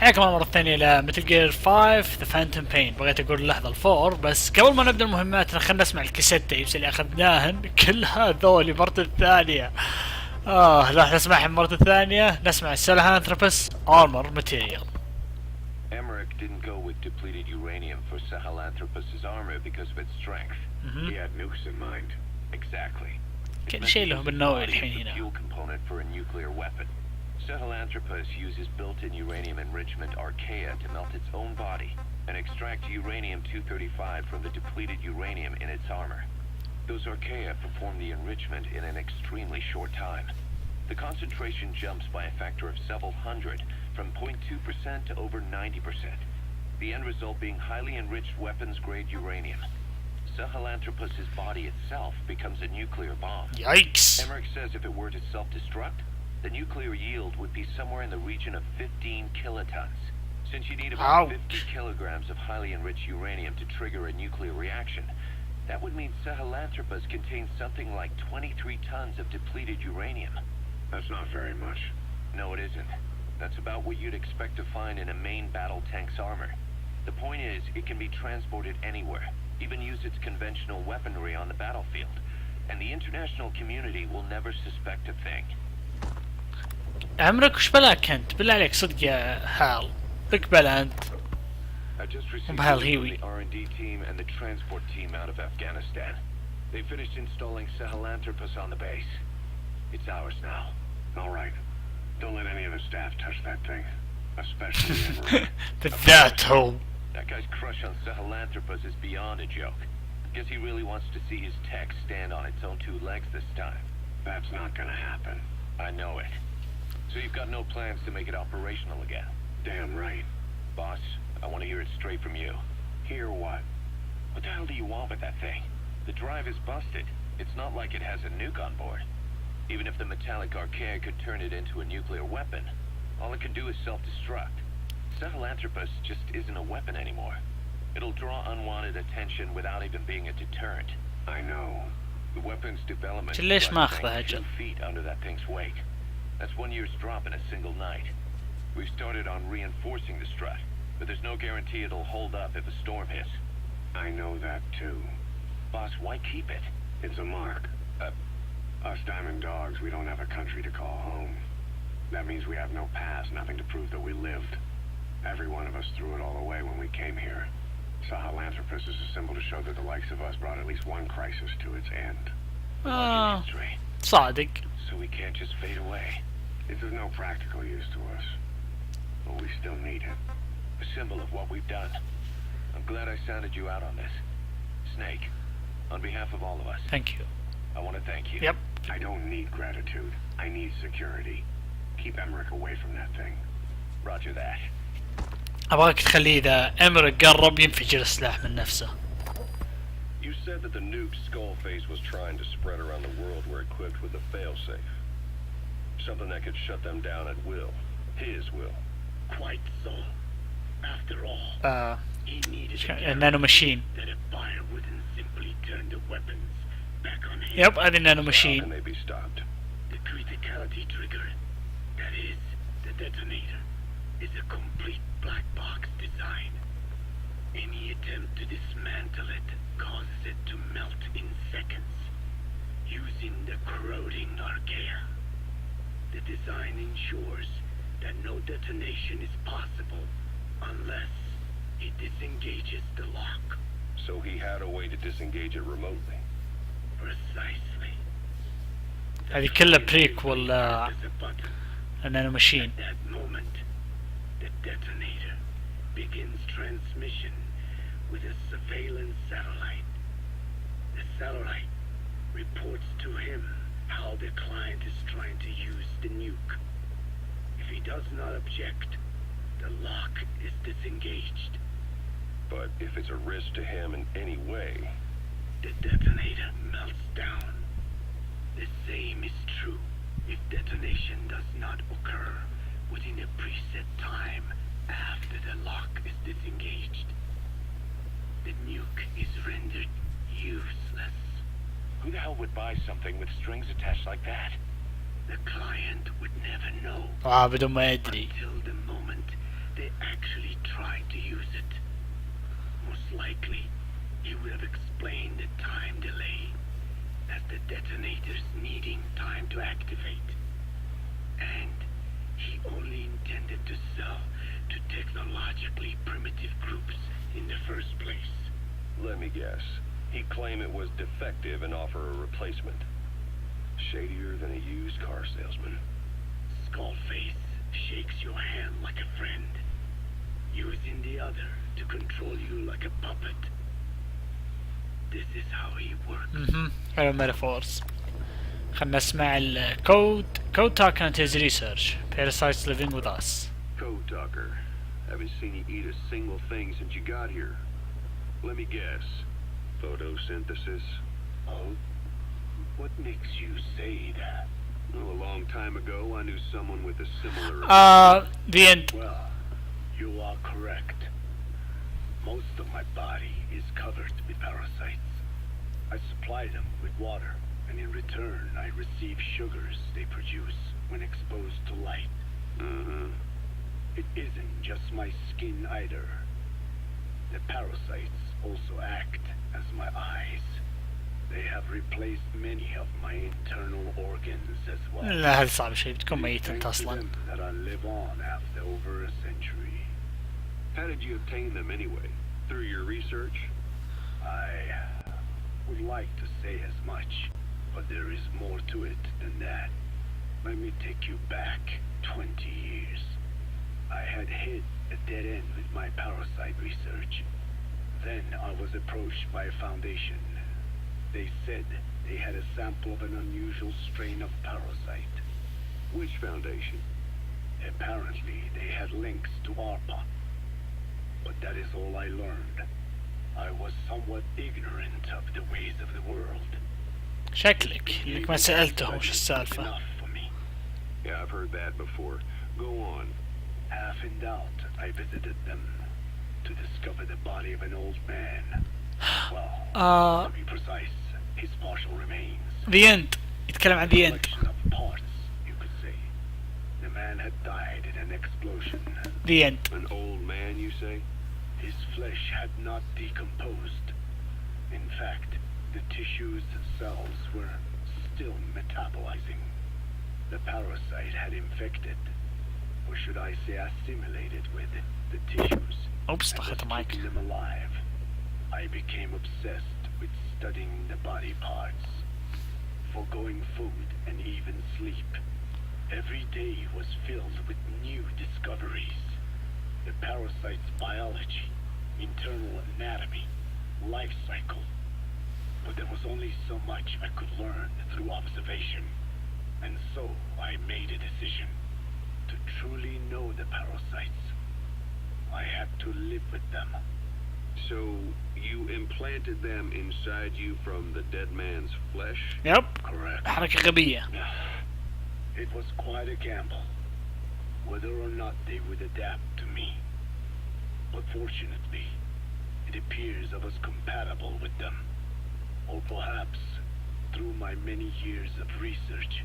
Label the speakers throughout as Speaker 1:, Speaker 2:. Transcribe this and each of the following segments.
Speaker 1: حياكم الله مرة ثانية إلى متل جير 5 ذا فانتوم بين. بغيت أقول اللحظة الفور، بس قبل ما نبدأ المهمات خلينا نسمع الكاسيت تيبس اللي أخذناهن كل هذول المرة الثانية. راح نسمعهم المرة الثانية. نسمع السلهانثروبس Armor Material.
Speaker 2: Emmerich didn't go with depleted uranium for Sahelanthropus's armor because of its strength. He had nukes in mind. Exactly.
Speaker 1: كل شيء له بالنوع الحين هنا.
Speaker 2: Fuel component for a nuclear weapon. Sahelanthropus uses built-in uranium enrichment archaea to melt its own body and extract uranium-235 from the depleted uranium in its armor. Those archaea perform the enrichment in an extremely short time. The concentration jumps by a factor of several hundred, from 0.2% to over 90%. The end result being highly enriched weapons-grade uranium. Sahelanthropus's body itself becomes a nuclear bomb.
Speaker 1: Yikes!
Speaker 2: Emmerich says if it were to self-destruct, the nuclear yield would be somewhere in the region of 15 kilotons. Since you need about 50 kilograms of highly enriched uranium to trigger a nuclear reaction, that would mean Sahelanthropus contains something like 23 tons of depleted uranium. That's not very much. No, it isn't. That's about what you'd expect to find in a main battle tank's armor. The point is, it can be transported anywhere, even use its conventional weaponry on the battlefield, and the international community will never suspect a thing.
Speaker 1: عمرك وش بلاك انت؟ بالله عليك صدق يا هال اقبل انت.
Speaker 2: I just received
Speaker 1: the
Speaker 2: R&D team and the transport team out of Afghanistan. They finished installing Sahelanthropus on the base. It's ours now. All right. Don't let any of the staff touch that thing, especially Emmerich. That guy's crush on Sahelanthropus is beyond a joke. Guess he really wants to see his tech stand on its own two legs this time. That's not gonna happen. I know it. So you've got no plans to make it operational again? Damn right. Boss, I want to hear it straight from you. Hear what? What the hell do you want with that thing? The drive is busted. It's not like it has a nuke on board. Even if the metallic archaea could turn it into a nuclear weapon, all it can do is self-destruct. Sahelanthropus just isn't a weapon anymore. It'll draw unwanted attention without even being a deterrent. I know. The weapon's development is 2 feet under that thing's weight. That's 1 year's drop in a single night. We've started on reinforcing the strut, but there's no guarantee it'll hold up if a storm hits. I know that too. Boss, why keep it? It's a mark. Us diamond dogs, we don't have a country to call home. That means we have no past, nothing to prove that we lived. Every one of us threw it all away when we came here. Sahelanthropus is a symbol to show that the likes of us brought at least one crisis to its end.
Speaker 1: صادق.
Speaker 2: So we can't just fade away. It's of no practical use to us, but we still need it. A symbol of what we've done. I'm glad I sounded you out on this. Snake, on behalf of all of us.
Speaker 1: Thank you.
Speaker 2: I want to thank you.
Speaker 1: Yep.
Speaker 2: I don't need gratitude. I need security. Keep Emmerich away from that thing. Roger that.
Speaker 1: أبغاك تخليه إذا إمريك قرب ينفجر السلاح من نفسه.
Speaker 3: You said that the nuke Skullface was trying to spread around the world were equipped with a failsafe. Something that could shut them down at will. His will.
Speaker 2: Quite so. After all, he needed
Speaker 1: a nano machine.
Speaker 2: That a fire wouldn't simply turn the weapons back on him.
Speaker 1: Yep, هذه nano machine.
Speaker 3: How can they be stopped?
Speaker 2: The criticality trigger, that is, the detonator, is a complete black box design. Any attempt to dismantle it causes it to melt in seconds, using the corroding archaea. The design ensures that no detonation is possible unless it disengages the lock.
Speaker 3: So he had a way to disengage it remotely.
Speaker 2: Precisely.
Speaker 1: هذه كلها بريك ولا النانو ماشين.
Speaker 2: At that moment, the detonator begins transmission with a surveillance satellite. The satellite reports to him how the client is trying to use the nuke. If he does not object, the lock is disengaged.
Speaker 3: But if it's a risk to him in any way,
Speaker 2: the detonator melts down. The same is true if detonation does not occur within a preset time after the lock is disengaged. The nuke is rendered useless. Who the hell would buy something with strings attached like that? The client would never know
Speaker 1: بدون ما يدري.
Speaker 2: until the moment the actually tried to use it, most likely he would have explained the time delay as the detonators needing time to activate. And he only intended to sell to technologically primitive groups in the first place.
Speaker 3: Let me guess. He'd claim it was defective and offer a replacement. Shadier than a used car salesman.
Speaker 2: Skullface shakes your hand like a friend, using the other to control you like a puppet. This is how he works.
Speaker 1: حلو metaphors. خلنا نسمع الكود. Code talking at his research. Parasites living with us.
Speaker 3: Code talker. Haven't seen you eat a single thing since you got here. Let me guess. Photosynthesis?
Speaker 2: Oh? What makes you say that?
Speaker 3: Well, a long time ago, I knew someone with a similar...
Speaker 1: The end.
Speaker 2: Well, you are correct. Most of my body is covered with parasites. I supply them with water, and in return I receive sugars they produce when exposed to light. It isn't just my skin either. The parasites also act as my eyes. They have replaced many of my internal organs as well.
Speaker 1: لا هذا صعب شيء بتكون ميت
Speaker 2: Thanks
Speaker 1: انت
Speaker 2: to
Speaker 1: اصلا.
Speaker 2: them that I live on after over a century.
Speaker 3: How did you obtain them anyway? Through your research?
Speaker 2: I would like to say as much, but there is more to it than that. Let me take you back 20 years. I had hit a dead end with my parasite research. Then I was approached by a foundation. They said they had a sample of an unusual strain of parasite.
Speaker 3: Which foundation?
Speaker 2: Apparently they had links to ARPA. But that is all I learned. I was somewhat ignorant of the ways of the world.
Speaker 1: شكلك انك ما سألته وش السالفة.
Speaker 2: Enough for me.
Speaker 3: Yeah, I've heard that before. Go on.
Speaker 2: Half in doubt, I visited them to discover the body of an old man. Well, to be precise, his partial remains.
Speaker 1: The end. يتكلم عن the end.
Speaker 2: Collection of parts, you could say. The man had died in an explosion.
Speaker 1: The end.
Speaker 3: An old man, you say?
Speaker 2: His flesh had not decomposed. In fact, the tissues and cells were still metabolizing. The parasite had infected, or should I say assimilated with, the tissues.
Speaker 1: Oops,
Speaker 2: and was
Speaker 1: طخت المايك.
Speaker 2: keeping them alive. I became obsessed with studying the body parts, foregoing food and even sleep. Every day was filled with new discoveries. The parasite's biology, internal anatomy, life cycle. But there was only so much I could learn through observation. And so I made a decision. To truly know the parasites, I had to live with them.
Speaker 3: So, you implanted them inside you from the dead man's flesh?
Speaker 1: Yep.
Speaker 2: Correct.
Speaker 1: حركة غبية.
Speaker 2: It was quite a gamble, whether or not they would adapt to me. But fortunately, it appears I was compatible with them. Or perhaps, through my many years of research,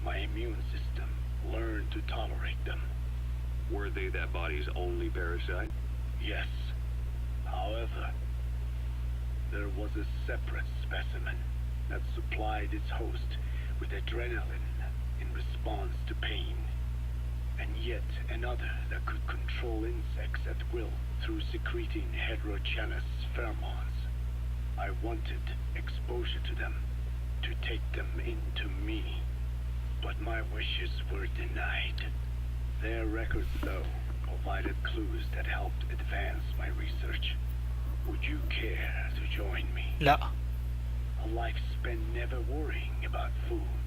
Speaker 2: my immune system learned to tolerate them.
Speaker 3: Were they that body's only parasite?
Speaker 2: Yes. However, there was a separate specimen that supplied its host with adrenaline in response to pain, and yet another that could control insects at will through secreting heterogeneous pheromones. I wanted exposure to them, to take them into me, but my wishes were denied. Their records, though, provided clues that helped advance my research. Would you care to join me?
Speaker 1: لا.
Speaker 2: A life spent never worrying about food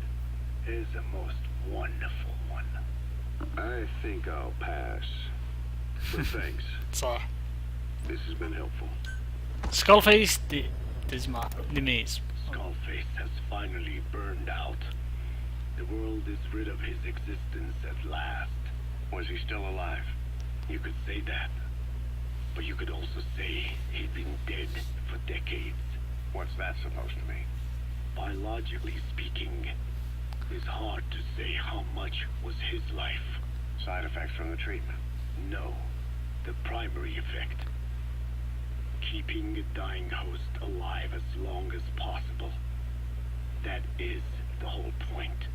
Speaker 2: is a most wonderful one.
Speaker 3: I think I'll pass. But thanks.
Speaker 1: صح.
Speaker 3: This has been helpful.
Speaker 1: Skullface تسمع دميز.
Speaker 2: Skullface has finally burned out. The world is rid of his existence at last.
Speaker 3: Was he still alive?
Speaker 2: You could say that. But you could also say he'd been dead for decades.
Speaker 3: What's that supposed to mean?
Speaker 2: Biologically speaking, it's hard to say how much was his life.
Speaker 3: Side effects from the treatment?
Speaker 2: No.
Speaker 4: the primary effect. Keeping a dying host alive as long as possible. That is the whole point.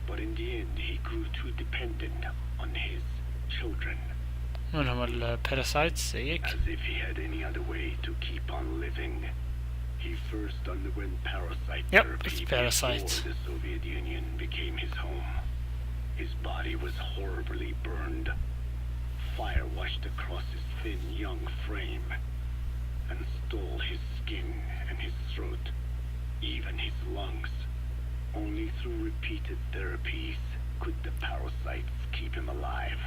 Speaker 4: But in the end, he grew too dependent on his children.
Speaker 1: من هم الباراسايتس زيك؟
Speaker 4: As if he had any other way to keep on living. He first underwent parasite therapy
Speaker 1: parasites.
Speaker 4: before the Soviet Union became his home. His body was horribly burned. Fire washed across his thin young frame and stole his skin and his throat, even his lungs. Only through repeated therapies could the parasites keep him alive.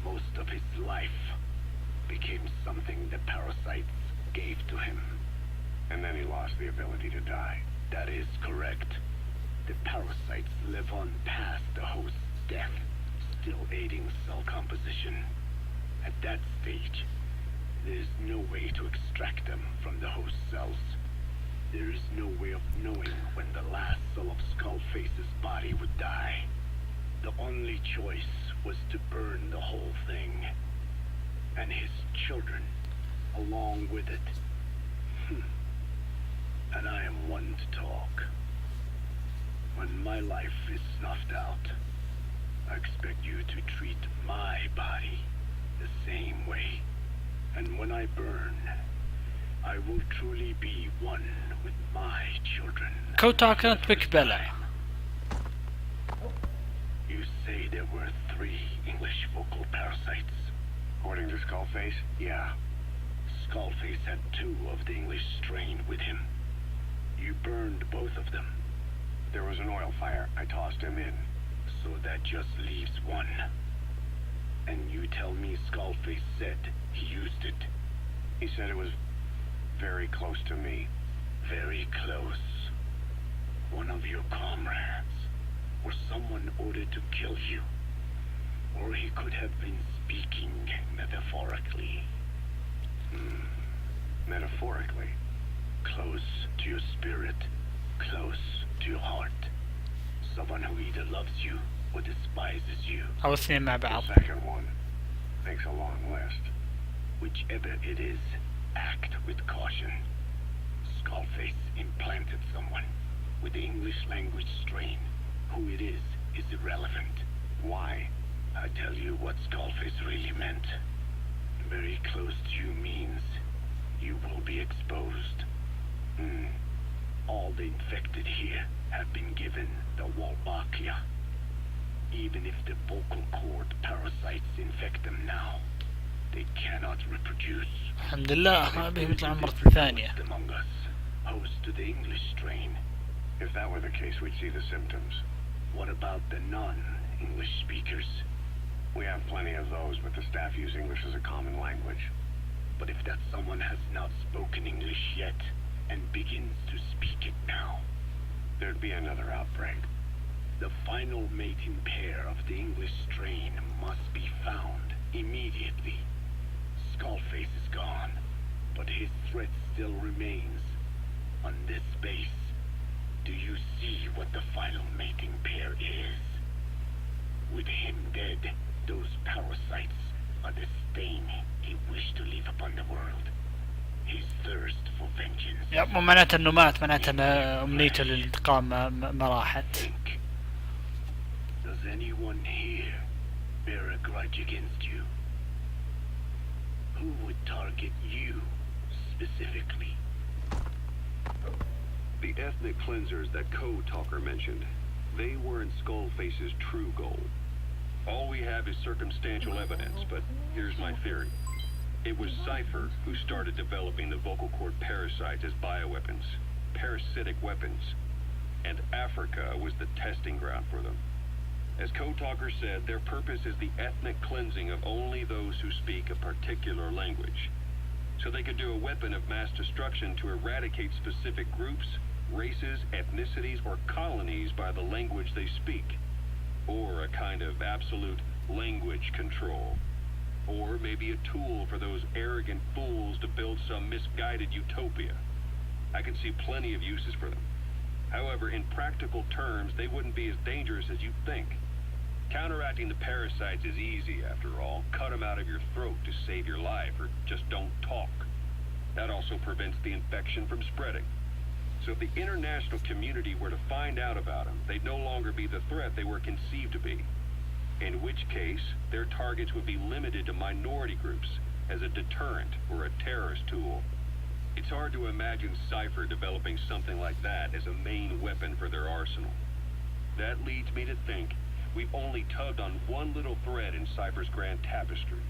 Speaker 4: Most of his life became something the parasites gave to him.
Speaker 2: And then he lost the ability to die.
Speaker 4: That is correct. The parasites live on past the host's death, still aiding cell composition. At that stage, there is no way to extract them from the host cells. There is no way of knowing when the last cell of Skullface's body would die. The only choice was to burn the whole thing, and his children along with it. And I am one to talk. When my life is snuffed out, I expect you to treat my body the same way. And when I burn, I will truly be one with my children.
Speaker 1: كوتا كانت بكبلة.
Speaker 4: You say there were 3 English vocal parasites.
Speaker 2: According to Skullface?
Speaker 4: Yeah. Skullface had 2 of the English strain with him. You burned both of them.
Speaker 2: There was an oil fire. I tossed him in.
Speaker 4: So that just leaves 1. And you tell me Skullface said he used it.
Speaker 2: He said it was very close to me.
Speaker 4: Very close. One of your comrades. Or someone ordered to kill you. Or he could have been speaking metaphorically.
Speaker 2: Metaphorically?
Speaker 4: Close to your spirit. Close to your heart. Someone who either loves you or despises you.
Speaker 1: أو اثنين مع بعض.
Speaker 2: The second one makes a long list.
Speaker 4: Whichever it is, act with caution. Skullface implanted someone with the English language strain. Who it is irrelevant.
Speaker 2: Why?
Speaker 4: I tell you what Skullface really meant. Very close to you means you will be exposed. All the infected here have been given the Wolbachia. Even if the vocal cord parasites infect them now, they cannot reproduce.
Speaker 1: الحمد لله هذه مثل المرة الثانية.
Speaker 4: Among us, host to the English strain.
Speaker 2: If that were the case, we'd see the symptoms.
Speaker 4: What about the non-English speakers?
Speaker 2: We have plenty of those, but the staff use English as a common language.
Speaker 4: But if that someone has not spoken English yet, and begins to speak it now,
Speaker 2: there'd be another outbreak.
Speaker 4: The final mating pair of the English strain must be found immediately. Skullface is gone, but his threat still remains. On this base, do you see what the final mating pair is? With him dead, those parasites are the stain he wished to leave upon the world. His thirst for vengeance.
Speaker 1: يا مو معناته انه مات، معناته انه امنيته للانتقام ما راحت.
Speaker 4: Does anyone here bear a grudge against you? Who would target you specifically?
Speaker 3: The ethnic cleansers that Code Talker mentioned, they weren't Skullface's true goal. All we have is circumstantial evidence, but here's my theory. It was Cypher who started developing the vocal cord parasites as bioweapons, parasitic weapons, and Africa was the testing ground for them. As Code Talker said, their purpose is the ethnic cleansing of only those who speak a particular language. So they could do a weapon of mass destruction to eradicate specific groups, races, ethnicities, or colonies by the language they speak. Or a kind of absolute language control. Or maybe a tool for those arrogant fools to build some misguided utopia. I can see plenty of uses for them. However, in practical terms, they wouldn't be as dangerous as you think. Counteracting the parasites is easy after all. Cut them out of your throat to save your life, or just don't talk. That also prevents the infection from spreading. So if the international community were to find out about them, they'd no longer be the threat they were conceived to be. In which case, their targets would be limited to minority groups as a deterrent or a terrorist tool. It's hard to imagine Cypher developing something like that as a main weapon for their arsenal. That leads me to think we've only tugged on one little thread in Cypher's grand tapestry.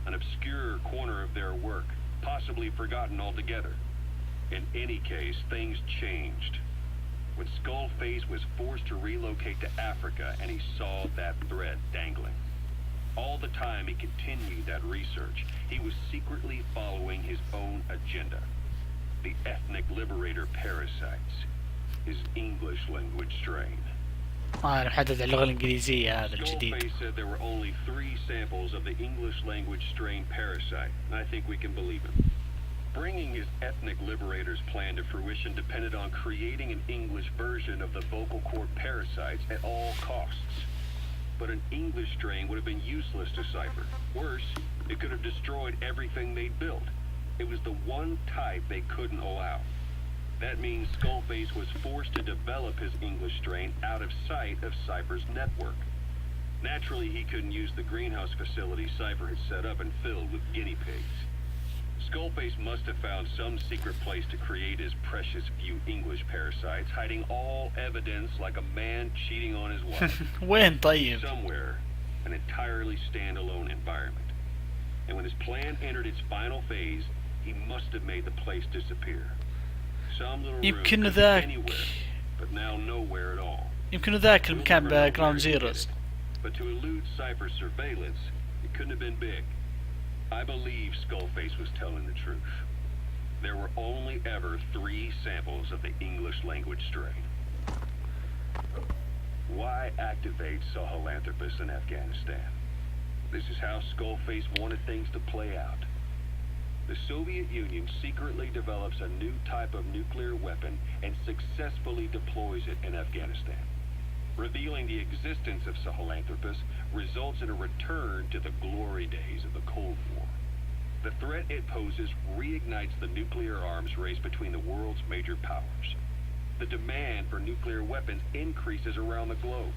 Speaker 3: An obscure corner of their work, possibly forgotten altogether. In any case, things changed. When Skullface was forced to relocate to Africa and he saw that thread dangling. All the time he continued that research, he was secretly following his own agenda. The ethnic liberator parasites, his English language strain.
Speaker 1: نحدد اللغة الإنجليزية هذا الجديد.
Speaker 3: Skullface said there were only 3 samples of the English language strain parasite, and I think we can believe him. Bringing his ethnic liberator's plan to fruition depended on creating an English version of the vocal cord parasites at all costs. But an English strain would have been useless to Cypher. Worse, it could have destroyed everything they'd built. It was the one type they couldn't allow. That means Skullface was forced to develop his English strain out of sight of Cypher's network. Naturally, he couldn't use the greenhouse facility Cypher had set up and filled with guinea pigs. Skullface must have found some secret place to create his precious few English parasites, hiding all evidence like a man cheating on his wife.
Speaker 1: وين طيب؟
Speaker 3: Somewhere, an entirely standalone environment. And when his plan entered its final phase, he must have made the place disappear. Some little room
Speaker 1: يمكن
Speaker 3: could be
Speaker 1: ذاك
Speaker 3: anywhere, but now nowhere at all.
Speaker 1: يمكن ذاك المكان
Speaker 3: We'll never know
Speaker 1: بجراوند
Speaker 3: where he did
Speaker 1: زيروز.
Speaker 3: it. But to elude Cypher's surveillance, it couldn't have been big. I believe Skullface was telling the truth. There were only ever 3 samples of the English language strain. Why activate Sahelanthropus in Afghanistan? This is how Skullface wanted things to play out. The Soviet Union secretly develops a new type of nuclear weapon and successfully deploys it in Afghanistan. Revealing the existence of Sahelanthropus results in a return to the glory days of the Cold War. The threat it poses reignites the nuclear arms race between the world's major powers. The demand for nuclear weapons increases around the globe.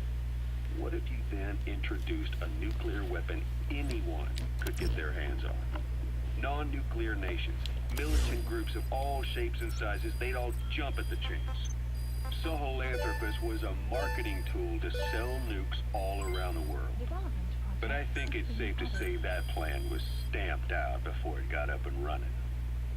Speaker 3: What if you then introduced a nuclear weapon anyone could get their hands on? Non-nuclear nations, militant groups of all shapes and sizes, they'd all jump at the chance. Sahelanthropus was a marketing tool to sell nukes all around the world. But I think it's safe to say that plan was stamped out before it got up and running.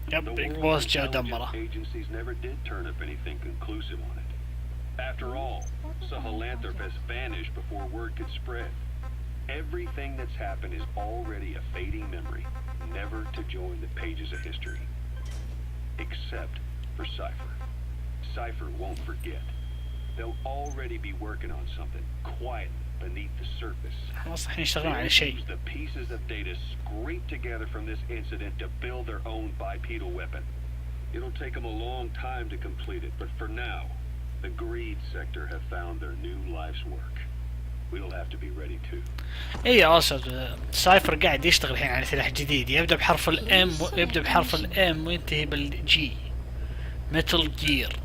Speaker 1: Yep,
Speaker 3: The
Speaker 1: big
Speaker 3: world's
Speaker 1: boss جاء
Speaker 3: intelligence
Speaker 1: دمره.
Speaker 3: agencies never did turn up anything conclusive on it. After all, Sahelanthropus vanished before word could spread. Everything that's happened is already a fading memory, never to join the pages of history. Except for Cypher. Cypher won't forget. They'll already be working on something quietly beneath the surface.
Speaker 1: خلاص احنا يشتغلون على
Speaker 3: They'll
Speaker 1: شيء.
Speaker 3: use the pieces of data scraped together from this incident to build their own bipedal weapon. It'll take them a long time to complete it, but for now, the greed sector have found their new life's work. We'll have to be ready too.
Speaker 1: اي اقصد سايفر قاعد يشتغل الحين على سلاح جديد يبدا بحرف الام يبدا بحرف الام وينتهي بالجي متل جير.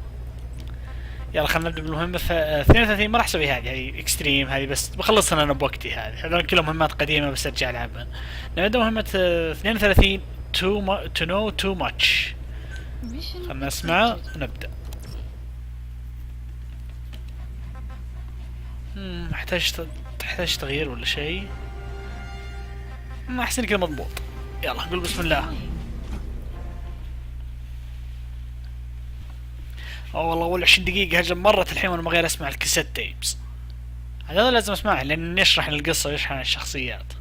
Speaker 1: يلا خلينا نبدا بالمهمة 32. ما راح اسوي هذه اكستريم، هذه بس بخلصها انا بوقتي. هذول كلهم مهمات قديمة بس ارجع العبها. نبدا مهمة 32 to know too much. خلنا نسمع ونبدا. تحتاج تغيير ولا شيء؟ ما احسن كذا مضبوط. يلا قول بسم الله. والله اول 20 دقيقة هجم مرت الحين وانا ما غير اسمع الكاسيت تيبس. هذا لازم اسمعه لان يشرح القصة ويشرح عن الشخصيات.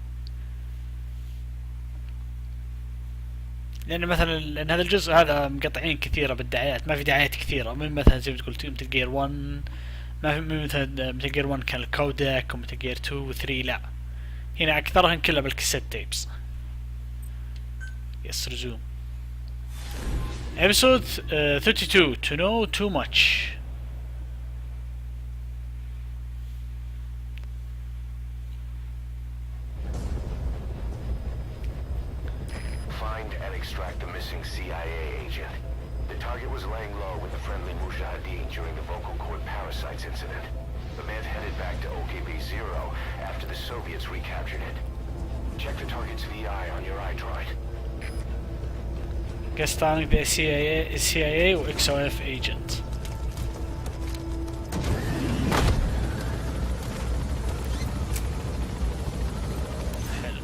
Speaker 1: لان مثلا لان هذا الجزء هذا مقطعين كثيرة بالدعايات، ما في دعايات كثيرة. من مثلا زي ما تقول مثل جير 1 ما في، مثلا مثل جير 1 كان الكودك ومثل جير 2 و 3 لا، هنا اكثرهن كلها بالكاسيت تيبس. يس رزوم. episode 32 to know too much.
Speaker 5: extract the missing CIA agent. The target was laying low with the friendly Mujahideen during the vocal cord parasites incident. The man headed back to OKB-0 after the Soviets recaptured it. Check the target's VI on your iDroid.
Speaker 1: Guest starring the CIA و XOF agent. حلو.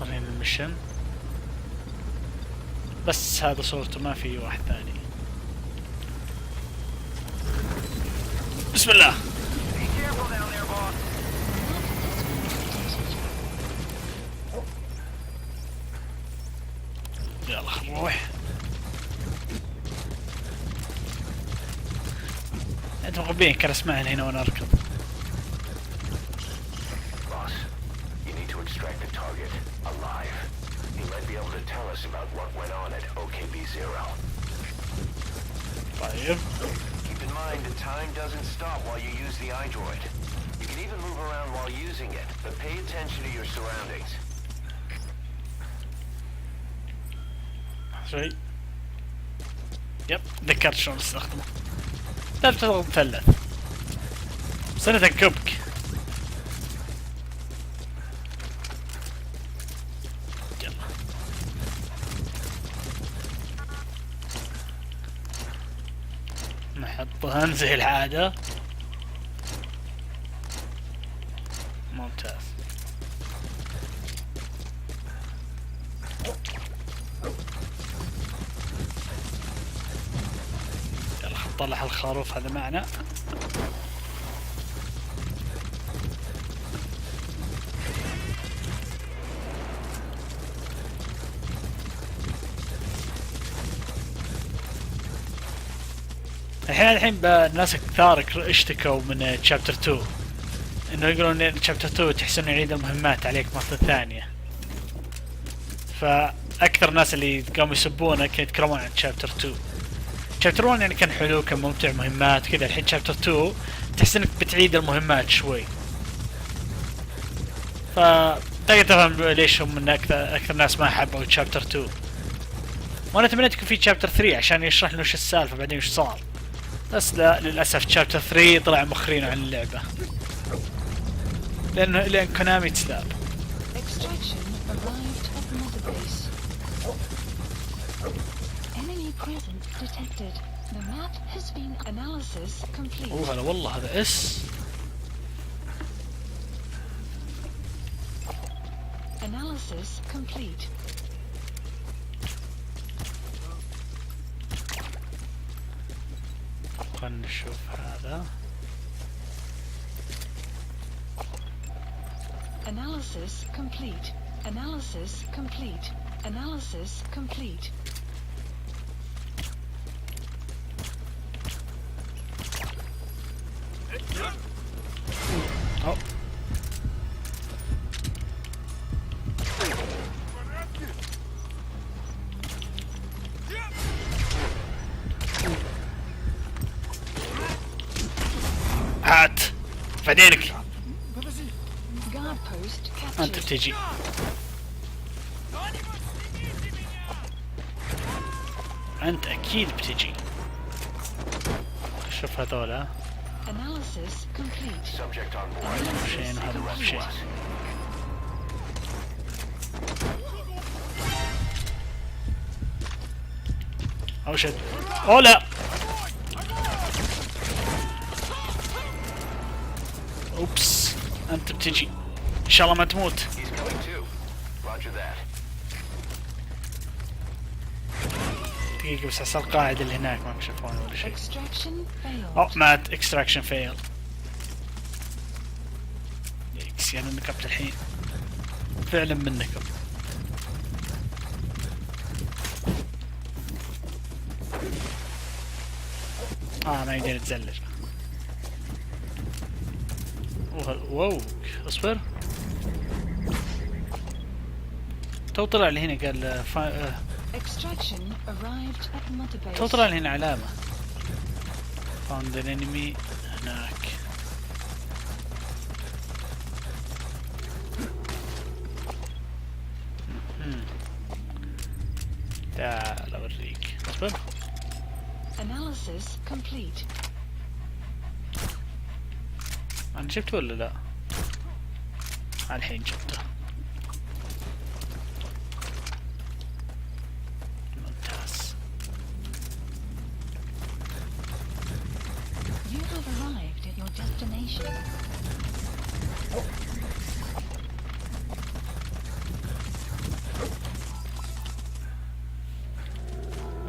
Speaker 1: ورينا المشن. بس هذا صورته، ما في واحد ثاني. بسم الله. يلا نروح. انتم مغبين كرس معنا هنا وانا اركض.
Speaker 5: Boss, you need to extract the target alive. He might be able to tell us about what went on at OKB-0.
Speaker 1: طيب.
Speaker 5: Keep in mind the time doesn't stop while you use the iDroid. You can even move around while using it, but pay attention to your surroundings.
Speaker 1: شوي. يب تذكرت شلون استخدمه. لا تضغط مثلث. سنة كبك. يلا. نحطها زي العادة. ممتاز. طلع الخروف هذا معنا. الحين الناس كثار اشتكوا من تشابتر 2 انه يقولون ان تشابتر 2 تحسن يعيد المهمات عليك مرة ثانية. فاكثر الناس اللي قاموا يسبونه كانوا يتكلمون عن تشابتر 2. شابتر 1 يعني كان حلو، كان ممتع، مهمات كذا. الحين شابتر 2 تحس انك بتعيد المهمات شوي. فتقدر تفهم ليش هم من اكثر ناس ما حبوا شابتر 2. وانا تمنيت يكون في شابتر 3 عشان يشرح لنا وش السالفة بعدين وش صار. بس لا، للاسف شابتر 3 طلع مخرين عن اللعبة. لان كونامي تسلاب.
Speaker 6: Detected. The map has been analysis complete.
Speaker 1: هلا والله هذا اس.
Speaker 6: Analysis complete.
Speaker 1: خلنا نشوف هذا.
Speaker 6: Analysis complete. Analysis complete. Analysis complete.
Speaker 1: Oh. هات بعدينك. انت بتجي. انت اكيد بتجي. شوف هذولا.
Speaker 6: Analysis complete.
Speaker 5: Subject on board.
Speaker 1: شين هذا مو شيء. او شد. او لا. اوبس. انت بتجي. ان شاء الله ما تموت. دقيقة بس عسى القاعدة اللي هناك ما كشفونه ولا شيء. أو مات اكستراكشن فيل. يكس يعني نكبت الحين. فعلا من نكب. ما يقدر يتزلج. واو اصبر. تو طلع لي هنا قال تو طلع لي هنا علامة. found an enemy هناك.
Speaker 6: Analysis complete.
Speaker 1: انا جبته ولا لا؟ الحين جبته. ممتاز.
Speaker 6: You have arrived at your destination.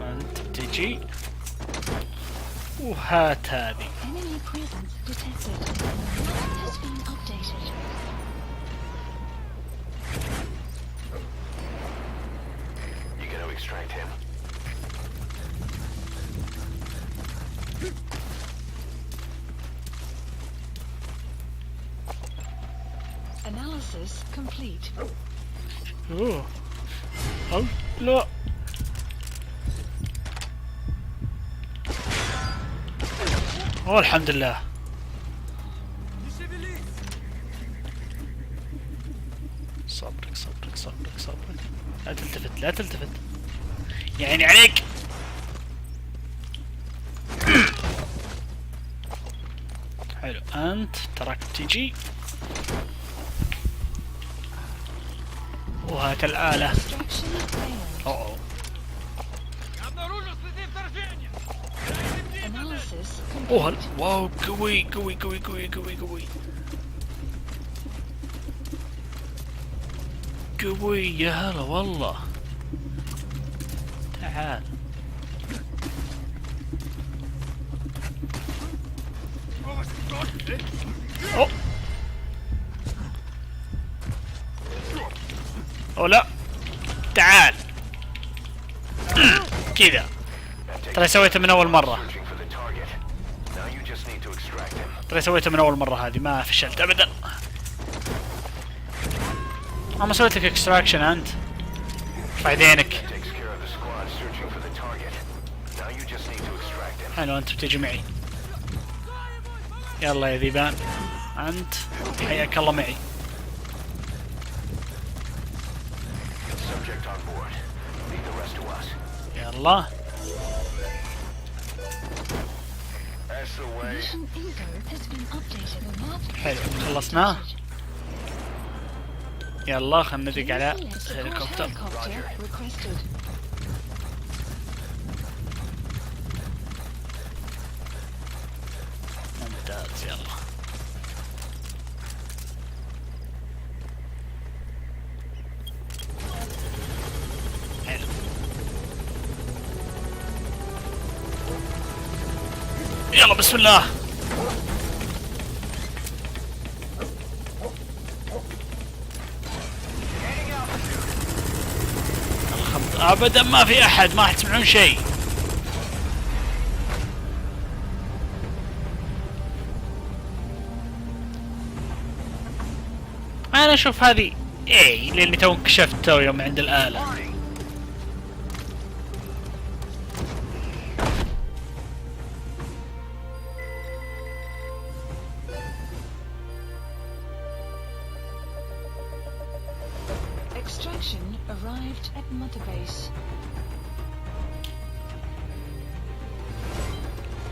Speaker 1: انت تجي وهات هذه.
Speaker 6: Enemy presence detected. The map has been updated.
Speaker 5: You gonna extract him?
Speaker 6: Analysis complete.
Speaker 1: اوه أو لا. اوه الحمد لله. صبرك صبرك صبرك صبرك. لا تلتفت لا تلتفت. يا عيني عليك. حلو انت تراك تجي. وهات الآلة.
Speaker 6: Extraction failed.
Speaker 1: اوه
Speaker 6: Analysis complete.
Speaker 1: اوه واو قوي قوي قوي قوي قوي قوي قوي يا هلا والله. تعال. أوه. أو لا تعال. كذا ترى سويته من أول مرة.
Speaker 5: Searching for the target. Now you just need to extract him.
Speaker 1: ترى سويته من أول مرة هذه ما فشلت أبدا. ما سويت لك اكستراكشن أنت. ارفع يدينك.
Speaker 5: Takes care of the squad searching for the target. Now you just need to extract him.
Speaker 1: حلو أنت بتجي معي. يلا يا ذيبان أنت حياك الله معي.
Speaker 5: Subject on board. Leave the rest to us.
Speaker 1: يلا
Speaker 5: That's the way.
Speaker 6: Mission info has been updated. The map
Speaker 1: حلو
Speaker 6: has been
Speaker 1: خلصناه.
Speaker 6: updated.
Speaker 1: يلا خلنا ندق على
Speaker 6: Select support
Speaker 1: الهليكوبتر.
Speaker 6: helicopter requested.
Speaker 1: ممتاز يلا. حلو. يلا بسم الله. الخط ابدا ما في احد ما تسمعون شيء. انا اشوف هذه اي لاني تو انكشفت تو يوم عند الآلة.
Speaker 6: Extraction arrived at Mother Base.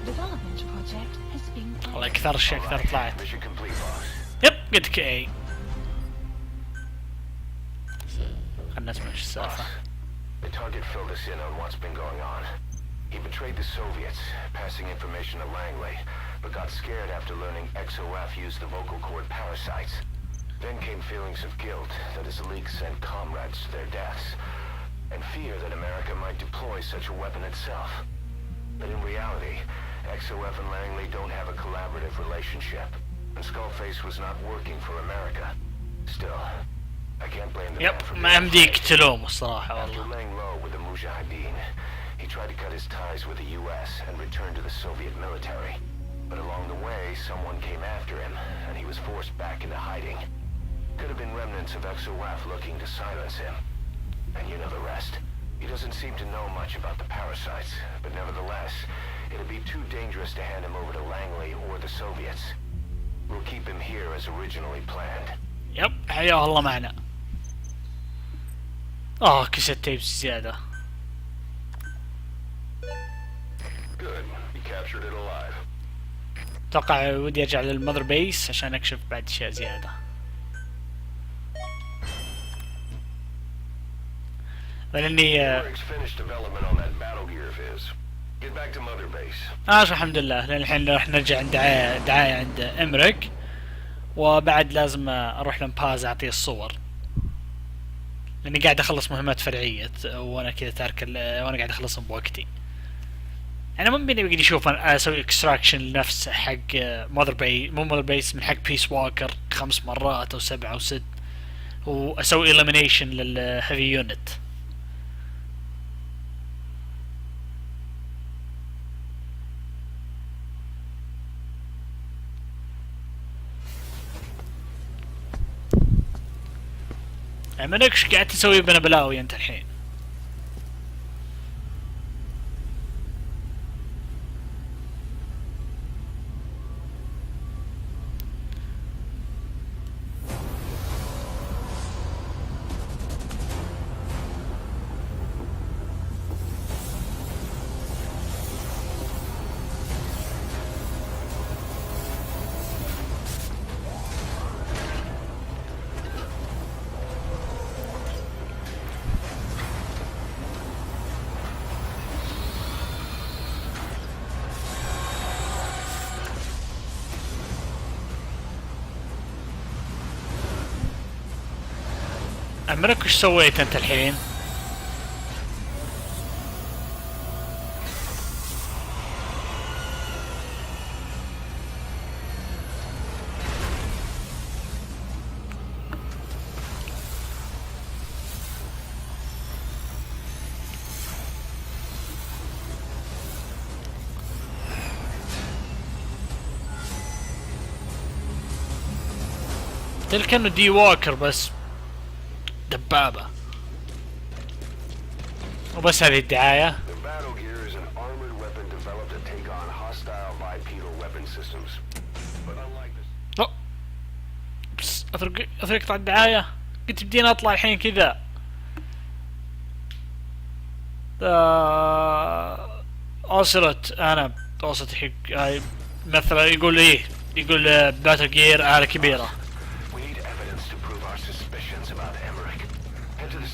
Speaker 6: Development project has been
Speaker 1: والله اكثر شيء اكثر طلعت.
Speaker 5: Mission complete, boss.
Speaker 1: يب قلت لك اي. خلنا نسمع ايش السالفة.
Speaker 5: The target filled us in on what's been going on. He betrayed the Soviets, passing information to Langley, but got scared after learning XOF used the vocal cord parasites. Then came feelings of guilt that his leak sent comrades to their deaths, and fear that America might deploy such a weapon itself. But in reality, XOF and Langley don't have a collaborative relationship, and Skullface was not working for America. Still, I can't blame the
Speaker 1: يب
Speaker 5: man for
Speaker 1: ما
Speaker 5: being
Speaker 1: يمديك
Speaker 5: afraid.
Speaker 1: تلوم الصراحة
Speaker 5: After
Speaker 1: والله.
Speaker 5: laying low with the Mujahideen, he tried to cut his ties with the US and return to the Soviet military. But along the way, someone came after him, and he was forced back into hiding. Could have been remnants of XOF looking to silence him. And you know the rest. He doesn't seem to know much about the parasites, but nevertheless, it'll be too dangerous to hand him over to Langley or the Soviets. We'll keep him here as originally planned.
Speaker 1: يب حياه الله معنا. كيسة تيب زيادة.
Speaker 5: Good. Be captured it alive.
Speaker 1: اتوقع ودي ارجع للمذر بيس عشان اكشف بعد اشياء زيادة. لاني
Speaker 5: Eric's finished development on that battle gear of his. Get back to mother base.
Speaker 1: الحمد لله، لان الحين راح نرجع عند دعاية عند امريك، وبعد لازم اروح لمباز اعطيه الصور، لاني قاعد اخلص مهمات فرعية وانا كذا تارك وانا قاعد اخلصهم بوقتي. انا مو بيني بقدر اشوف انا اسوي اكستراكشن لنفس حق ماذر بيس، مو ماذر بيس، من حق بيس واكر 5 مرات او 7 او 6، واسوي اليمينيشن للهيفي يونت. منك ايش قاعد تسوي بنا بلاوي انت الحين؟ عمرك وش سويت انت الحين؟ تلك انه دي واكر بس دبابة، وبس هذه الدعاية.
Speaker 5: The battle gear is an armored weapon developed to take on hostile bipedal weapon systems. But unlike this.
Speaker 1: بس اثر يقطع الدعاية. قلت بدينا اطلع الحين كذا. اوصلت انا اوصلت الحين مثلا يقول ايه، يقول باتل جير آلة كبيرة.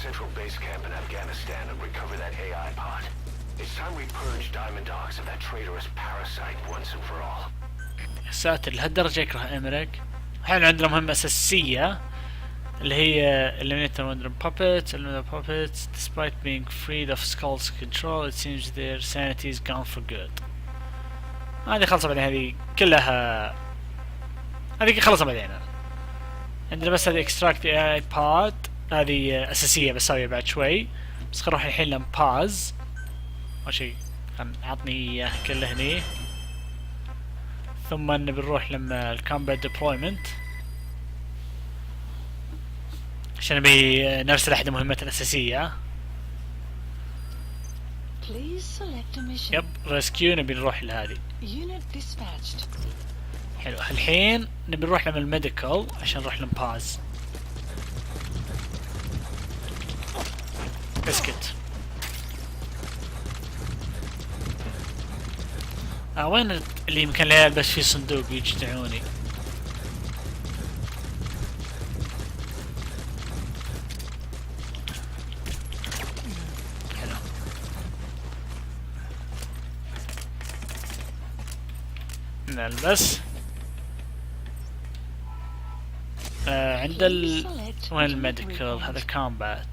Speaker 5: Central base camp in Afghanistan and recover that AI pod. It's time we purge Diamond Dogs of that traitorous parasite once and for all.
Speaker 1: يا ساتر لهالدرجة يكره امريك. الحين عندنا مهمة أساسية اللي هي eliminate the wandering puppets. Despite being freed of Skull's control, it seems their sanity is gone for good. هذه خلصة بعدين، هذه كلها هذه خلصة بعدين. عندنا بس هذه extract the AI pod، هذه أساسية بسويها بعد شوي. بس خلينا نروح الحين لمباز. أول شي عطني إياه كله هني، ثم نبي نروح لما الكومبات ديبلويمنت عشان نبي نرسل أحد المهمات الأساسية. يب ريسكيو، نبي نروح لهذه. حلو، الحين نبي نروح لما الميديكال عشان نروح لمباز. بسكت. وين اللي يمكن لا يلبس فيه صندوق يجتمعوني؟ حلو. نلبس. عند وين الميديكال؟ هذا الكومبات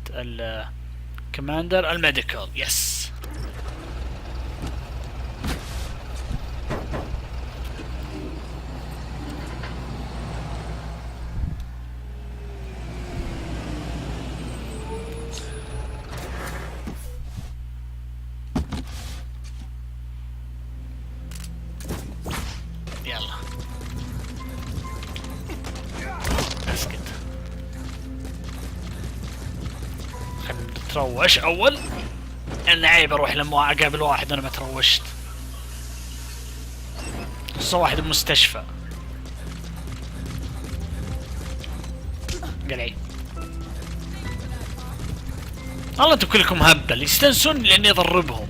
Speaker 1: كماندر الميديكال. يس. يلا اسكت، خلنا نتروش اول. انا عيب اروح لما اقابل واحد وانا ما تروشت، خصوصا واحد بمستشفى. قلعي والله انتم كلكم هبل، يستنسون لاني اضربهم.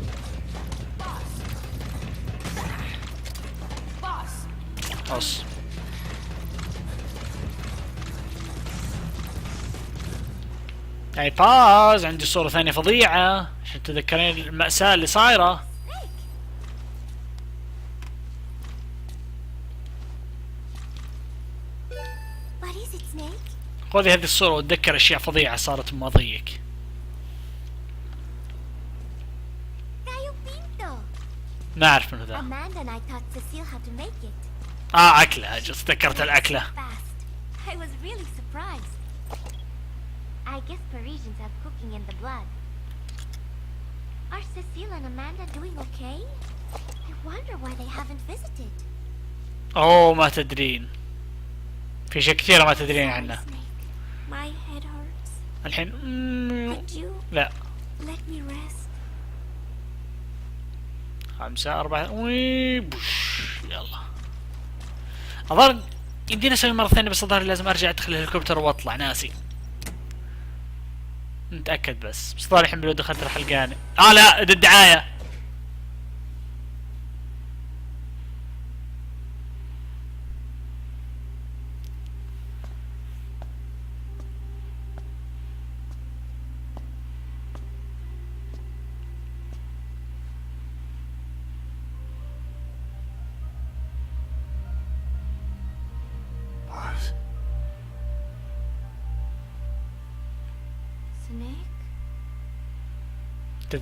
Speaker 1: يعني باز، عندي صورة ثانية فظيعة عشان تتذكرين المأساة اللي صايرة. خذي هذه الصورة وتذكر أشياء فظيعة صارت بماضيك. ما أعرف منو ذا. أكلة، تذكرت الأكلة.
Speaker 7: I was really surprised. I guess Parisians have cooking in the blood. Are Cecile and Amanda doing okay? I wonder why they haven't visited.
Speaker 1: أوه ما تدرين. في شيء كثيرة ما تدرين عنه.
Speaker 7: My head hurts.
Speaker 1: الحين
Speaker 7: Could you
Speaker 1: لا.
Speaker 7: let me rest?
Speaker 1: 5 4 بوش. يلا. أظن يمدينا اسوي مرة ثانية، بس الظاهر لازم ارجع ادخل الهليكوبتر واطلع، ناسي. نتأكد بس الظاهر الحين لو دخلت الحلقاني. لا الدعاية.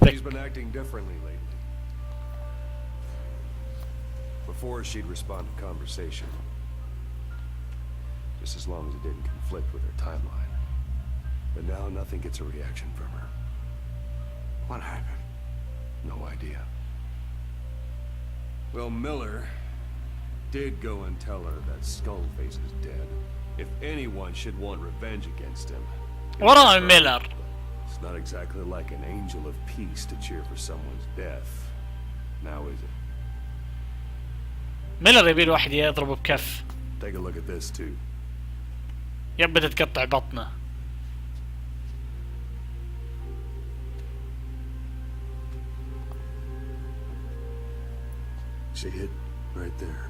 Speaker 3: She's been acting differently lately. Before, she'd respond to conversation, just as long as it didn't conflict with her timeline. But now nothing gets a reaction from her.
Speaker 4: What happened?
Speaker 3: No idea. Well, Miller did go and tell her that Skullface is dead. If anyone should want revenge against him,
Speaker 1: وراء ميلر.
Speaker 3: It's not exactly like an angel of peace to cheer for someone's death. Now is it?
Speaker 1: ميلر يبي الواحد يضربه بكف.
Speaker 3: Take a look at this too.
Speaker 1: بدأت تقطع بطنه.
Speaker 3: See it? Right there.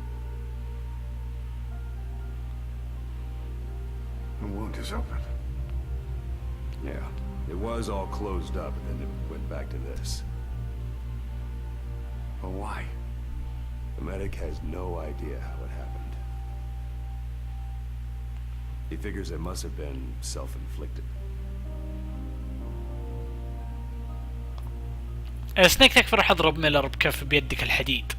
Speaker 4: The wound is open.
Speaker 3: Yeah. It was all closed up and then it went back to this.
Speaker 4: But why?
Speaker 3: The medic has no idea how it happened. He figures it must have been self-inflicted.
Speaker 1: سنيك تكفى راح اضرب ميلر بكف بيدك الحديد.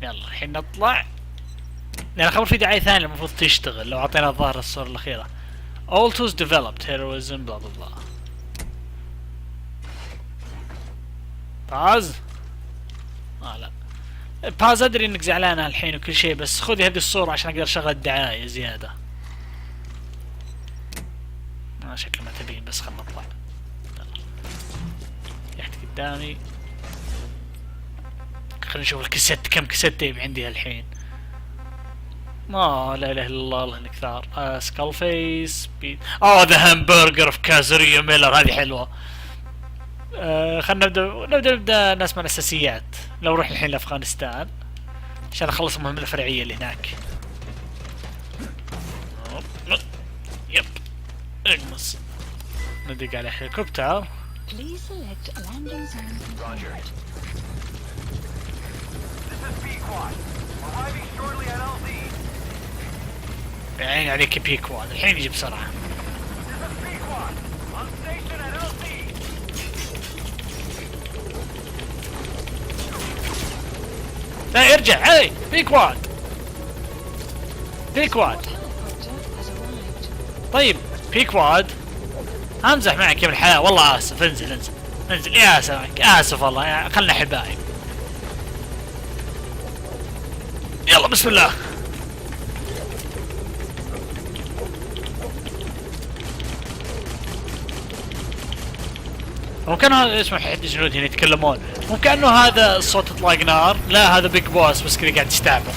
Speaker 1: يلا الحين نطلع، لأن خبر في دعاية ثانية المفروض تشتغل لو اعطينا الظاهر الصورة الأخيرة. All tools developed, heroism blah blah blah. باز؟ لا باز ادري انك زعلانة الحين وكل شيء، بس خذي هذه الصورة عشان اقدر اشغل الدعاية زيادة. شكله ما تبين، بس خلنا نطلع. يحت قدامي. خلينا نشوف الكاسيت، كم كاسيت عندي الحين. لا اله الا الله، الله الكثار. سكال فيس ذا همبرجر في كازوريا ميلر، هذه حلوه. خلنا نبدا نسمع الاساسيات. لو نروح الحين لافغانستان عشان اخلص المهمه الفرعيه اللي هناك. يب اغمص. ندق على هليكوبتر. عين عليك بيكواد، الحين يجي بسرعة. لا ارجع، هاي بيكواد بيكواد. طيب بيكواد امزح معك يا ابن الحلال، والله اسف. انزل انزل انزل يا سمك، اسف والله، خلنا حبايب. يلا بسم الله. ممكن هذا اسمه حد جنود هنا يتكلمون، ممكن انه هذا صوت اطلاق نار. لا هذا بيج بوس بس كذا قاعد يستعبط.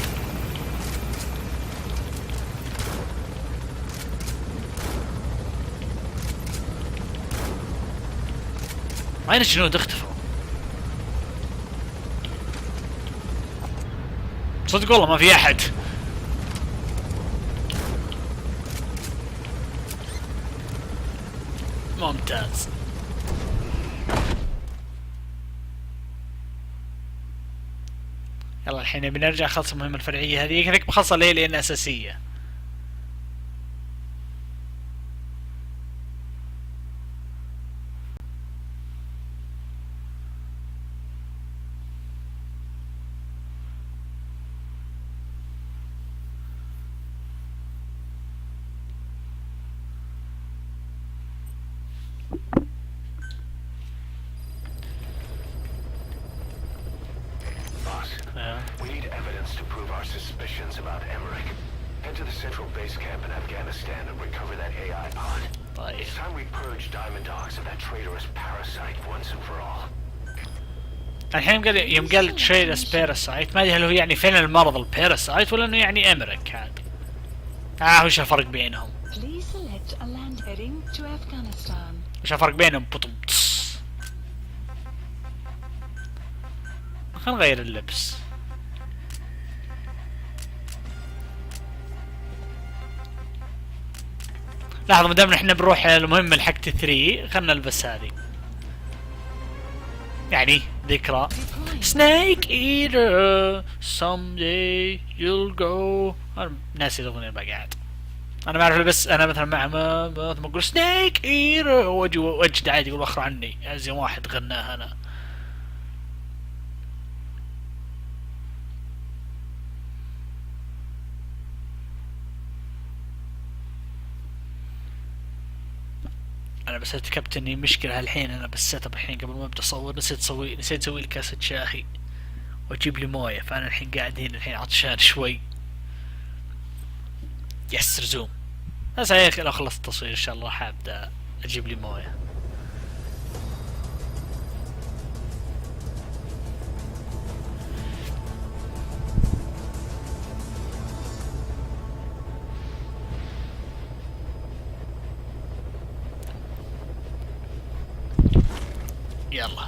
Speaker 1: وين الجنود؟ اختفوا. صدق والله ما في احد. ممتاز. يلا الحين بنرجع خلص المهمة الفرعية هذه، هذيك بخلصها ليه لأنها أساسية.
Speaker 5: We need evidence to prove our suspicions about Emmerich. Head to the central base camp in Afghanistan and recover that AI pod. It's time we purge Diamond Dogs of that traitorous parasite once and for all.
Speaker 1: الحين يوم قال تريدرس باراسايت ما ادري هل هو يعني فين المرض الباراسايت ولا انه يعني امريك عادي. وش الفرق بينهم؟ وش الفرق بينهم؟ بطمطس. خلينا نغير اللبس. لحظة، مدام احنا بنروح المهمة حق 3 خلنا نلبس هذه. يعني ذكرى. Snake eater someday you'll go. أنا ناسي الأغنية الباقية. أنا ما أعرف بس أنا مثلا مع ما أقول Snake eater وأجي وأجد عادي يقول أخر عني زي واحد غناها أنا. انا بس ارتكبت اني مشكلة الحين. انا بس سيت اب الحين قبل ما ابدا اصور نسيت اسوي لي كاسة شاهي واجيب لي موية، فانا الحين قاعد هنا الحين عطشان شوي. يس رزوم. بس هيك لو خلصت التصوير ان شاء الله راح ابدا اجيب لي موية. يلا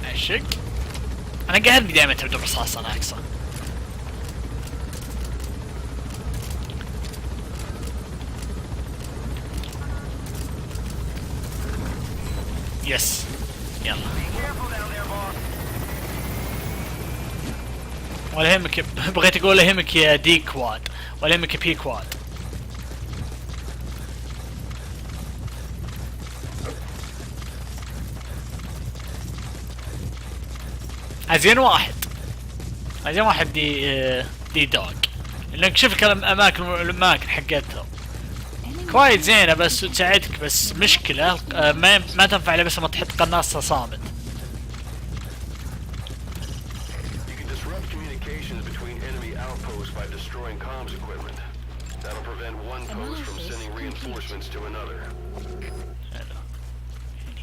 Speaker 1: عشق. انا قاعد دائما تبدو رصاصة ناقصة. يس يلا. ولا يهمك. بغيت اقول يهمك يا دي كواد ولا يهمك بي كواد. عايزين واحد دي دوغ لانك شوف الاماكن حقتهم كوايد زينة بس تساعدك، بس مشكلة ما تنفع بس ما تحط قناصة صامت.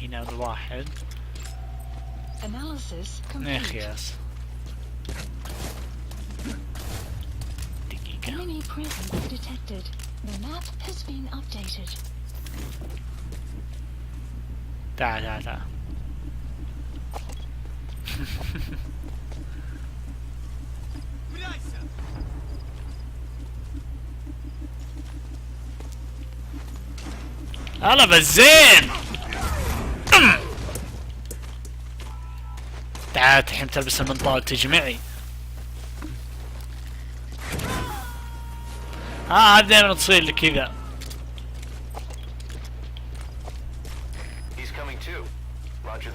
Speaker 1: هنا الواحد نخياس دقيقة. تعال هلا بالزين. تعال الحين تلبس المنطاد وتجي معي. دائما تصير لي كذا.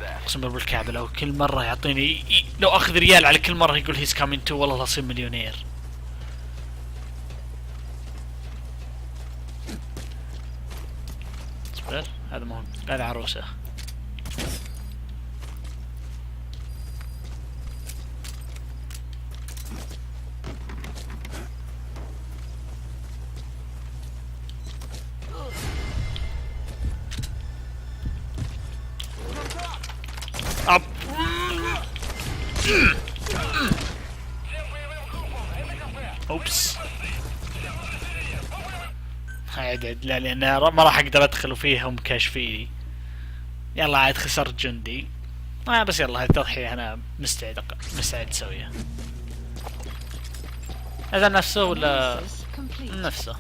Speaker 1: اقسم بالكعبة لو كل مرة يعطيني لو اخذ ريال على كل مرة يقول هيز كامينج تو والله اصير مليونير. اصبر هذا مهم. هذا عروسة. ابعد لا، لان ما راح اقدر ادخل وفيهم كاشفيني. يلا عاد خسرت جندي. بس يلا هاي التضحية انا مستعد اسويها. هذا نفسه ولا نفسه؟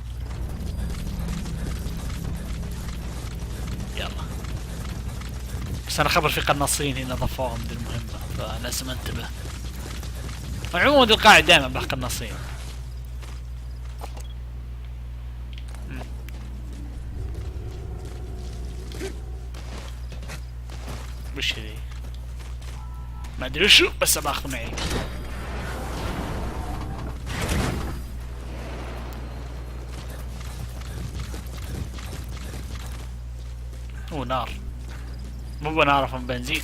Speaker 1: يلا. بس انا خبر في قناصين هنا ضفوهم ذي المهمة، فلازم انتبه. عموما ذي القاعدة دائما به قناصين. وش ذي؟ ما ادري وشو، بس باخذ معي. نار، مو بنار من بنزين.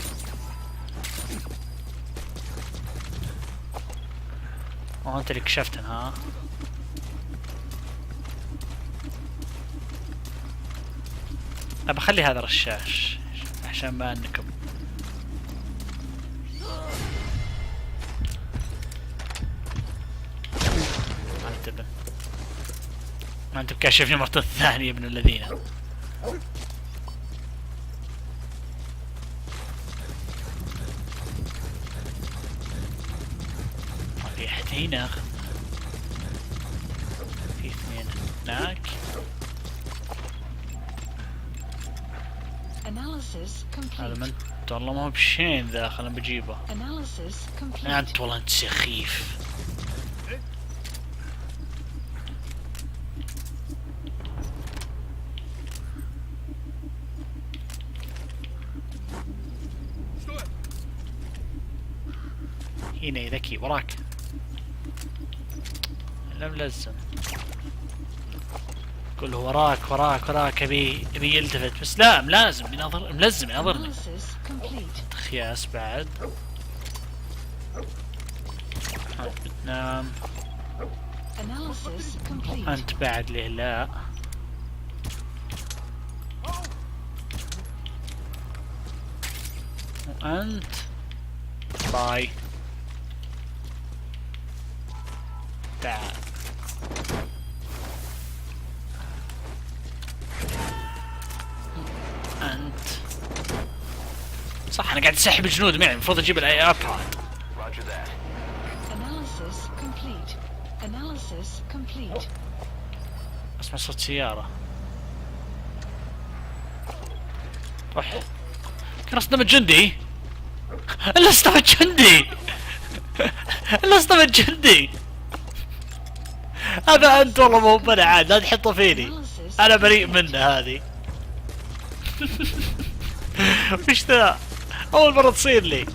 Speaker 1: انت اللي كشفتن ها. ابى اخلي هذا رشاش عشان ما انكم. ما انت بكاشفني مرة ثانية ابن الذين. في احد هنا، في اثنين هناك. هذا من والله ما هو بشين ذا، خلنا بجيبه. انت والله انت سخيف. هنا يا ذكي وراك. لا ملزم. قول وراك وراك وراك. ابي يلتفت بس لا ملازم يناظر، ملزم يناظرني. خياس بعد. انت بتنام. انت بعد ليه لا. وانت باي. تعال. انت صح، انا قاعد اسحب الجنود معي، المفروض اجيب الاي اباد. اسمع صوت سيارة. روح. كان اصطدمت جندي. الا اصطدمت جندي. الا اصطدمت جندي. هذا انت والله مو بنا عاد، لا تحطه فيني، انا بريء منه هذه. وش ذا؟ اول مرة تصير لي.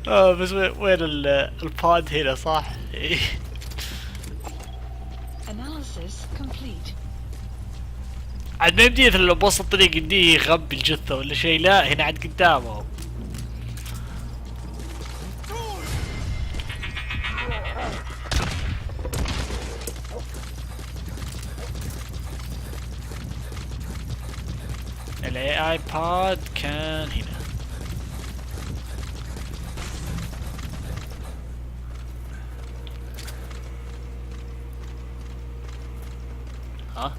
Speaker 1: بس وين الباد هنا صح؟ عاد ما يمديه لو بوسط الطريق يمديه يغبي الجثة ولا شيء، لا هنا عاد قدامه. الاي ايباد كان هنا. ها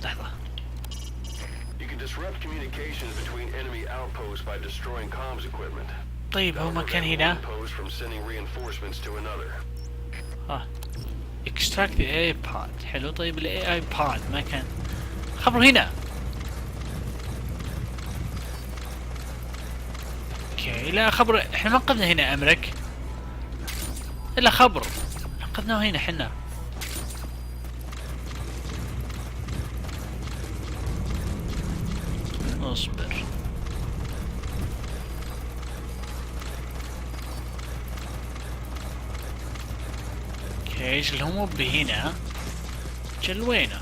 Speaker 1: لحظة. طيب هو مكان هنا. extract the iPod. حلو. طيب الاي ايباد ما كان خبره هنا. اوكي لا خبر، احنا ما انقذنا هنا امرك الا خبر، انقذناه هنا حنا. اصبر. اوكي ايش اللي هم بهنا؟ جل وينه؟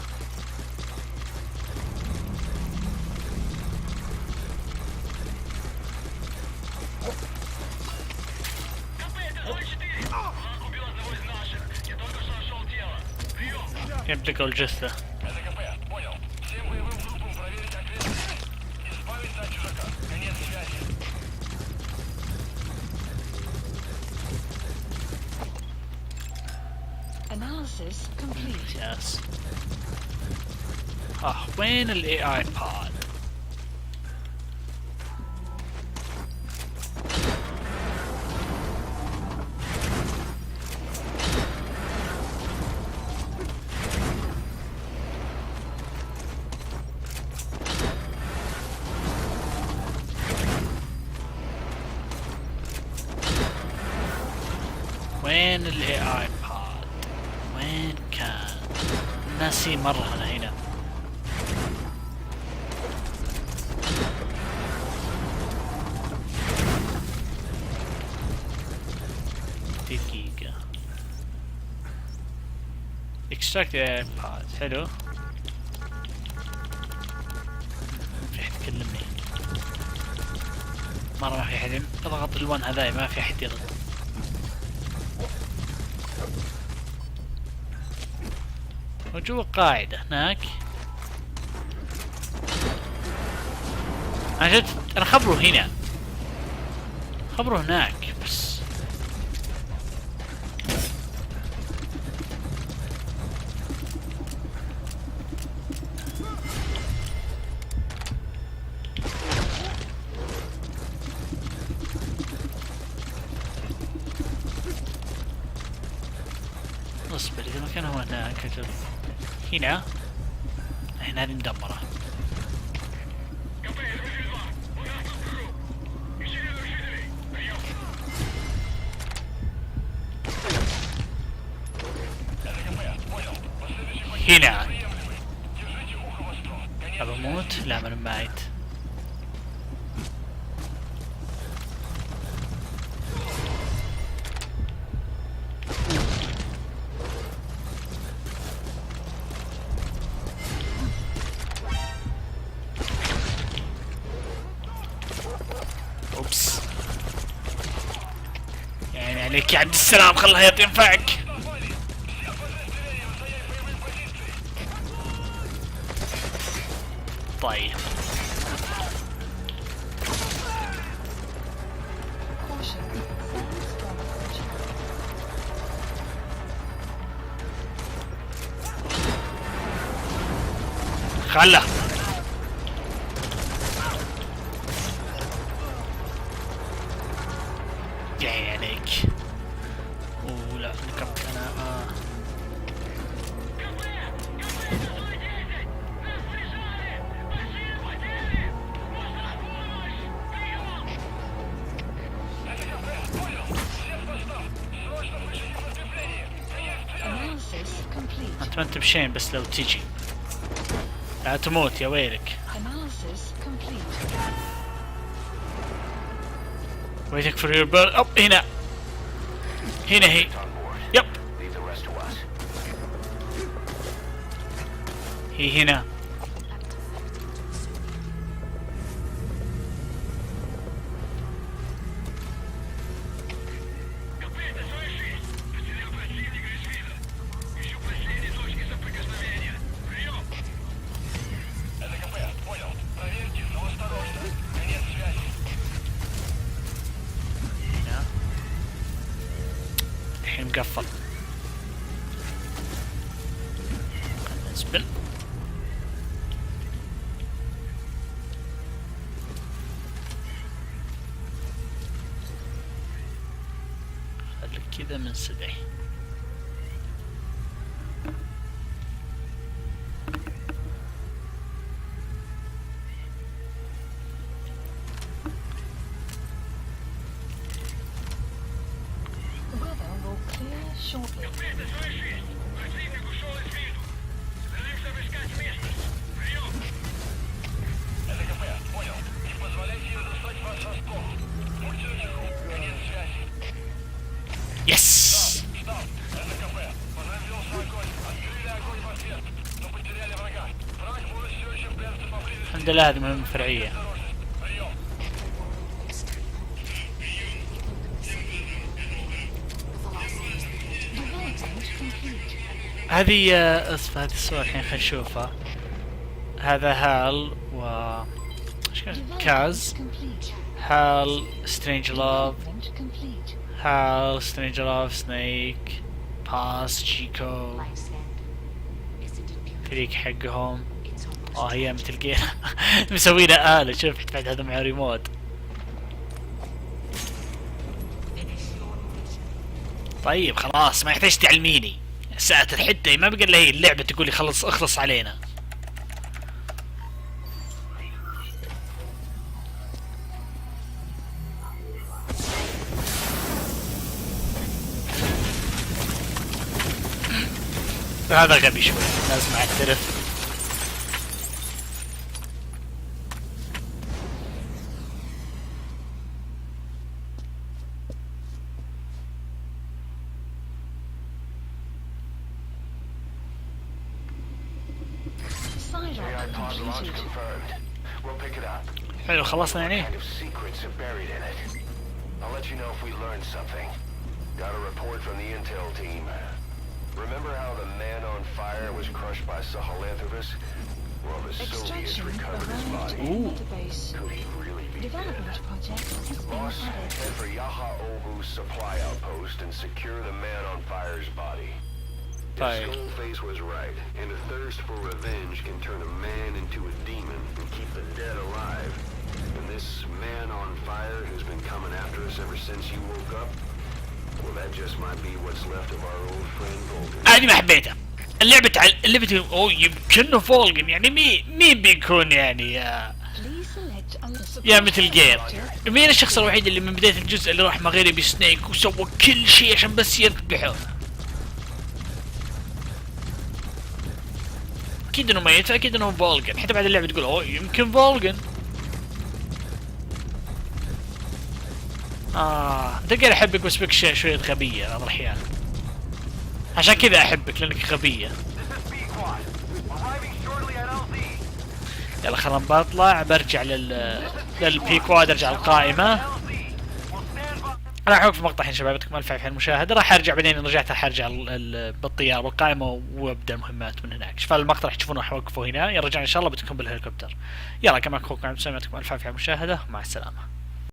Speaker 1: يملكوا الجثة.
Speaker 6: Analysis complete.
Speaker 1: يس. وين الاي اي بود؟ وين الاي اي بود؟ وين كان؟ ناسي مرة انا هنا. دقيقة. extract AI pod. حلو. في حد يكلمني. مرة ما في حد. اضغط ال1 هذاي ما في حد يضغط. وجوا قاعدة هناك. أنا خبره هنا. خبره هناك بس. اصبر إذا ما كان هو هناك هنا. هنا هذه مدمرة. هنا أبى أموت؟ لا ما أنا ميت. أوبس يعني عليك يا عبد السلام، خلها ينفعك. طيب خله. جاي عليك. ولا نكمل انا انت ما انت بشين بس لو تجي لا تموت يا ويلك. waiting for your bird. up هنا. هنا هي. يب هي هنا. مقفل. نزبل. خليك كذا من سدح. يس الحمد لله. هذه مهمة فرعية. هذه اصبر هذه الصورة الحين خلينا نشوفها. هذا هال و كاز. هال سترينج لاف. هال سترينج لاف سنيك باس جيكو فريق حقهم. هي مثل جير مسوينا آلة. شوف بعد هذا مع ريموت. طيب خلاص ما يحتاج تعلميني ساعة الحدة، ما بقى الا هي اللعبة تقولي خلص اخلص علينا. هذا غبي شوي لازم اعترف. حلو خلصنا يعني.
Speaker 5: I'll let you know if we learn something. Got a report from the intel team. Remember how the man on fire was crushed by Sahelanthropus? Well, the Soviets recovered his body. Could he really be dead? Boss, head for Yaha Obu's supply outpost and secure the man on fire's body.
Speaker 1: طيب.
Speaker 3: Skullface was right, and a thirst for revenge can turn a man into a demon and keep the dead alive. And this man on fire who's been coming after us ever since you woke up, well, that just might be what's left of our old friend Vulcan.
Speaker 1: أنا ما حبيته. اللعبة يمكنه فولجن يعني مين بيكون يعني يا مثل جير. مين الشخص الوحيد اللي من بداية الجزء اللي راح مغير بسنيك وسوى كل شيء عشان بس يذبحه؟ اكيد انه ميت، اكيد انه فولجن. حتى بعد اللعبة تقول يمكن فولجن. تلقى احبك بس بك شوية غبية بعض الاحيان. عشان كذا احبك لانك غبية. يلا خلنا بطلع برجع للبيكواد، ارجع القائمة. راح اوقف مقطع يا شباب، يعطيكم الف عافية على المشاهدة. راح ارجع بعدين رجعت راح ارجع بالطيارة والقائمة وابدا المهمات من هناك. فالمقطع راح تشوفونه راح اوقفه هنا. يلا رجعنا ان شاء الله بتكون بالهليكوبتر. يلا كما اخوكم عبد السلام، يعطيكم الف عافية على المشاهدة، مع السلامة.